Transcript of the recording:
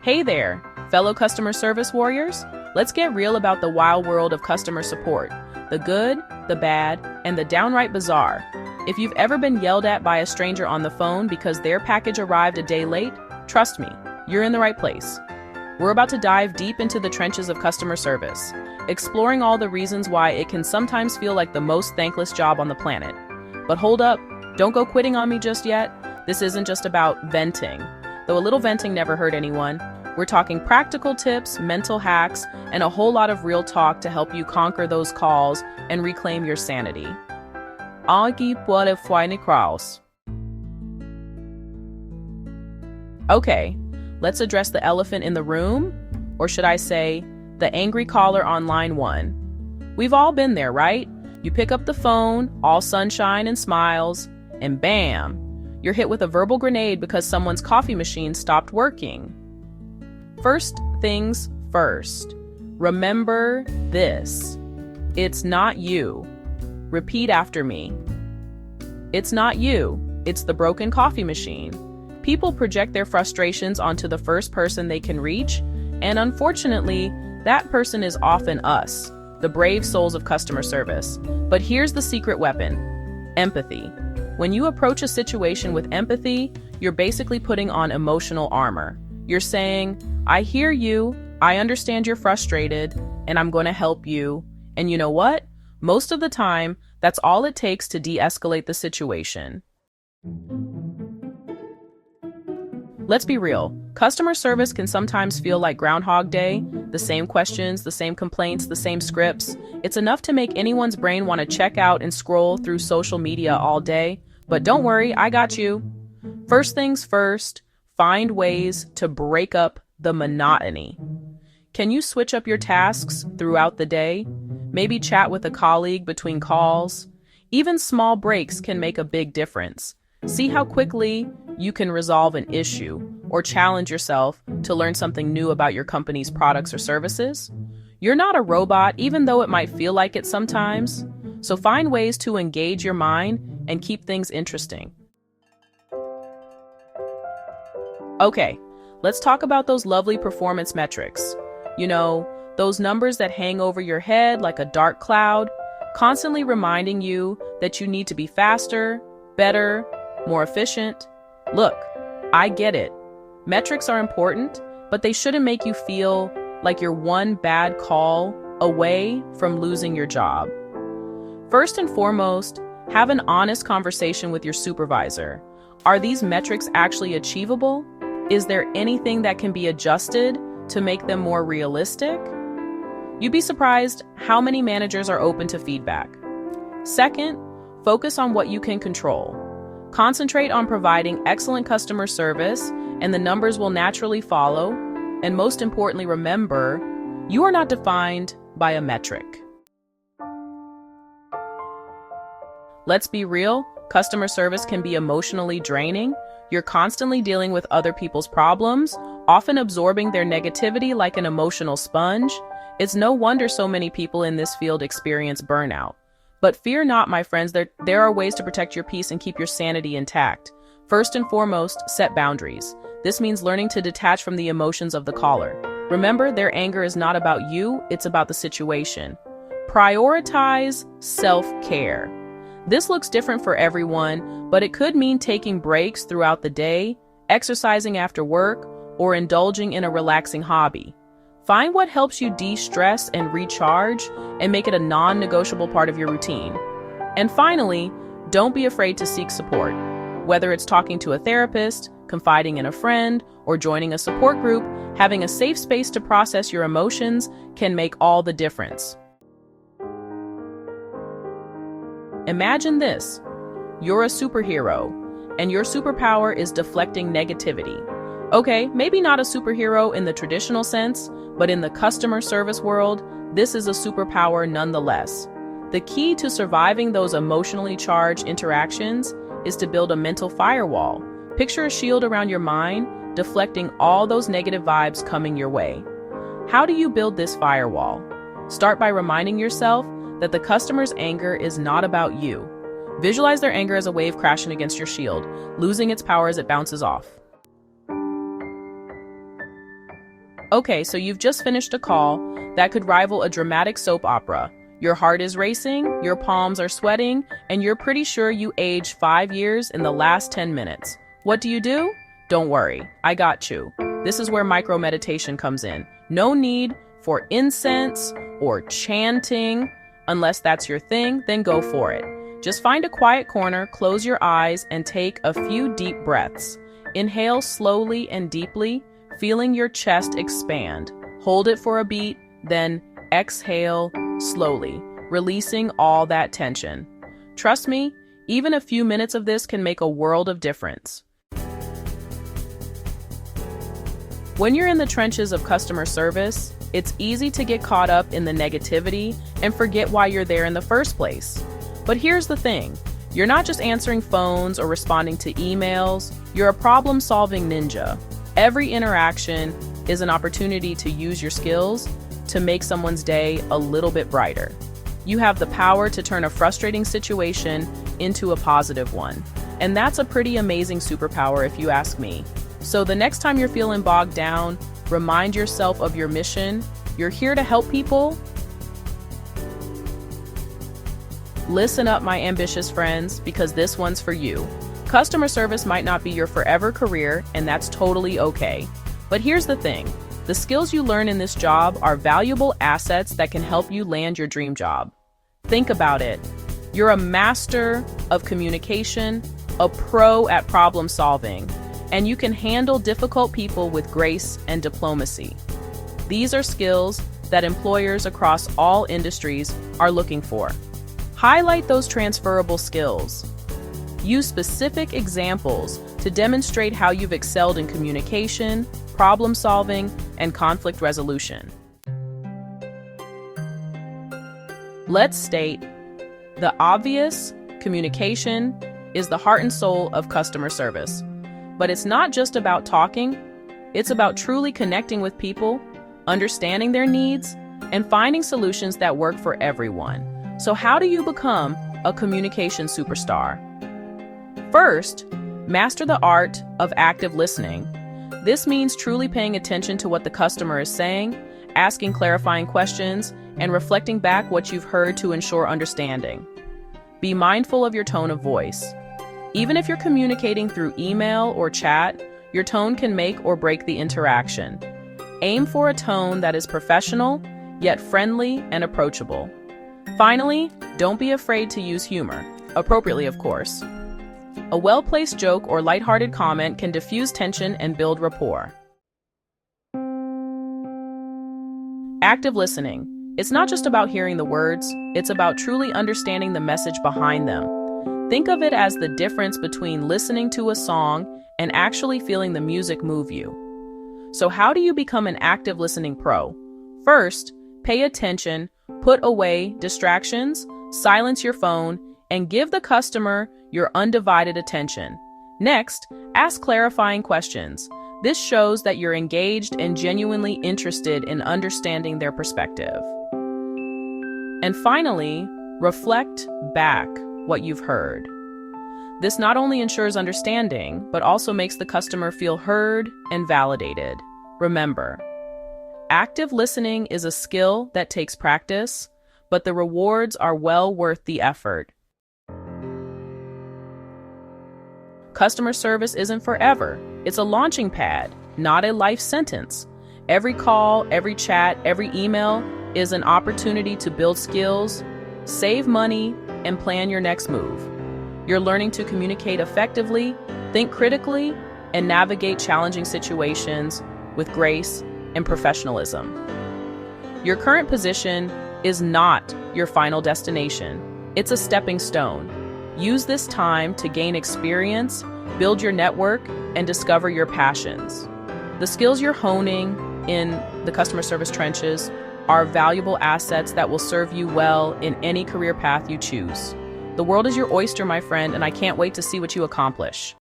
Hey there, fellow customer service warriors. Let's get real about the wild world of customer support. The good, the bad, and the downright bizarre. If you've ever been yelled at by a stranger on the phone because their package arrived a day late, trust me, you're in the right place. We're about to dive deep into the trenches of customer service, exploring all the reasons why it can sometimes feel like the most thankless job on the planet. But hold up, don't go quitting on me just yet. This isn't just about venting. Though a little venting never hurt anyone, we're talking practical tips, mental hacks, and a whole lot of real talk to help you conquer those calls and reclaim your sanity. Aqui pode foi cross. Okay, let's address the elephant in the room, or should I say, the angry caller on line 1. We've all been there, right? You pick up the phone, all sunshine and smiles, and bam! You're hit with a verbal grenade because someone's coffee machine stopped working. First things first. Remember this. It's not you. Repeat after me. It's not you. It's the broken coffee machine. People project their frustrations onto the first person they can reach, and unfortunately, that person is often us, the brave souls of customer service. But here's the secret weapon: empathy. When you approach a situation with empathy, you're basically putting on emotional armor. You're saying, I hear you, I understand you're frustrated, and I'm going to help you. And you know what? Most of the time, that's all it takes to de-escalate the situation. Let's be real. Customer service can sometimes feel like Groundhog Day. The same questions, the same complaints, the same scripts. It's enough to make anyone's brain want to check out and scroll through social media all day. But don't worry, I got you. First things first, find ways to break up the monotony. Can you switch up your tasks throughout the day? Maybe chat with a colleague between calls. Even small breaks can make a big difference. See how quickly you can resolve an issue or challenge yourself to learn something new about your company's products or services. You're not a robot, even though it might feel like it sometimes. So find ways to engage your mind and keep things interesting. Okay, let's talk about those lovely performance metrics. You know, those numbers that hang over your head like a dark cloud, constantly reminding you that you need to be faster, better, more efficient. Look, I get it. Metrics are important, but they shouldn't make you feel like you're one bad call away from losing your job. First and foremost, have an honest conversation with your supervisor. Are these metrics actually achievable? Is there anything that can be adjusted to make them more realistic? You'd be surprised how many managers are open to feedback. Second, focus on what you can control. Concentrate on providing excellent customer service, and the numbers will naturally follow. And most importantly, remember, you are not defined by a metric. Let's be real, customer service can be emotionally draining. You're constantly dealing with other people's problems, often absorbing their negativity like an emotional sponge. It's no wonder so many people in this field experience burnout. But fear not, my friends, there are ways to protect your peace and keep your sanity intact. First and foremost, set boundaries. This means learning to detach from the emotions of the caller. Remember, their anger is not about you, it's about the situation. Prioritize self-care. This looks different for everyone, but it could mean taking breaks throughout the day, exercising after work, or indulging in a relaxing hobby. Find what helps you de-stress and recharge, and make it a non-negotiable part of your routine. And finally, don't be afraid to seek support. Whether it's talking to a therapist, confiding in a friend, or joining a support group, having a safe space to process your emotions can make all the difference. Imagine this. You're a superhero, and your superpower is deflecting negativity. Okay, maybe not a superhero in the traditional sense, but in the customer service world, this is a superpower nonetheless. The key to surviving those emotionally charged interactions is to build a mental firewall. Picture a shield around your mind, deflecting all those negative vibes coming your way. How do you build this firewall? Start by reminding yourself that the customer's anger is not about you. Visualize their anger as a wave crashing against your shield, losing its power as it bounces off. Okay, so you've just finished a call that could rival a dramatic soap opera. Your heart is racing, your palms are sweating, and you're pretty sure you aged 5 years in the last 10 minutes. What do? Don't worry, I got you. This is where micro meditation comes in. No need for incense or chanting. Unless that's your thing, then go for it. Just find a quiet corner, close your eyes, and take a few deep breaths. Inhale slowly and deeply, feeling your chest expand. Hold it for a beat, then exhale slowly, releasing all that tension. Trust me, even a few minutes of this can make a world of difference. When you're in the trenches of customer service, it's easy to get caught up in the negativity and forget why you're there in the first place. But here's the thing, you're not just answering phones or responding to emails, you're a problem-solving ninja. Every interaction is an opportunity to use your skills to make someone's day a little bit brighter. You have the power to turn a frustrating situation into a positive one. And that's a pretty amazing superpower if you ask me. So the next time you're feeling bogged down, remind yourself of your mission. You're here to help people. Listen up, my ambitious friends, because this one's for you. Customer service might not be your forever career, and that's totally okay. But here's the thing. The skills you learn in this job are valuable assets that can help you land your dream job. Think about it. You're a master of communication, a pro at problem solving, and you can handle difficult people with grace and diplomacy. These are skills that employers across all industries are looking for. Highlight those transferable skills. Use specific examples to demonstrate how you've excelled in communication, problem solving, and conflict resolution. Let's state the obvious: communication is the heart and soul of customer service. But it's not just about talking, it's about truly connecting with people, understanding their needs, and finding solutions that work for everyone. So how do you become a communication superstar? First, master the art of active listening. This means truly paying attention to what the customer is saying, asking clarifying questions, and reflecting back what you've heard to ensure understanding. Be mindful of your tone of voice. Even if you're communicating through email or chat, your tone can make or break the interaction. Aim for a tone that is professional, yet friendly and approachable. Finally, don't be afraid to use humor, appropriately of course. A well-placed joke or lighthearted comment can diffuse tension and build rapport. Active listening. It's not just about hearing the words, it's about truly understanding the message behind them. Think of it as the difference between listening to a song and actually feeling the music move you. So how do you become an active listening pro? First, pay attention, put away distractions, silence your phone, and give the customer your undivided attention. Next, ask clarifying questions. This shows that you're engaged and genuinely interested in understanding their perspective. And finally, reflect back what you've heard. This not only ensures understanding, but also makes the customer feel heard and validated. Remember, active listening is a skill that takes practice, but the rewards are well worth the effort. Customer service isn't forever. It's a launching pad, not a life sentence. Every call, every chat, every email is an opportunity to build skills, save money, and plan your next move. You're learning to communicate effectively, think critically, and navigate challenging situations with grace and professionalism. Your current position is not your final destination. It's a stepping stone. Use this time to gain experience, build your network, and discover your passions. The skills you're honing in the customer service trenches are valuable assets that will serve you well in any career path you choose. The world is your oyster, my friend, and I can't wait to see what you accomplish.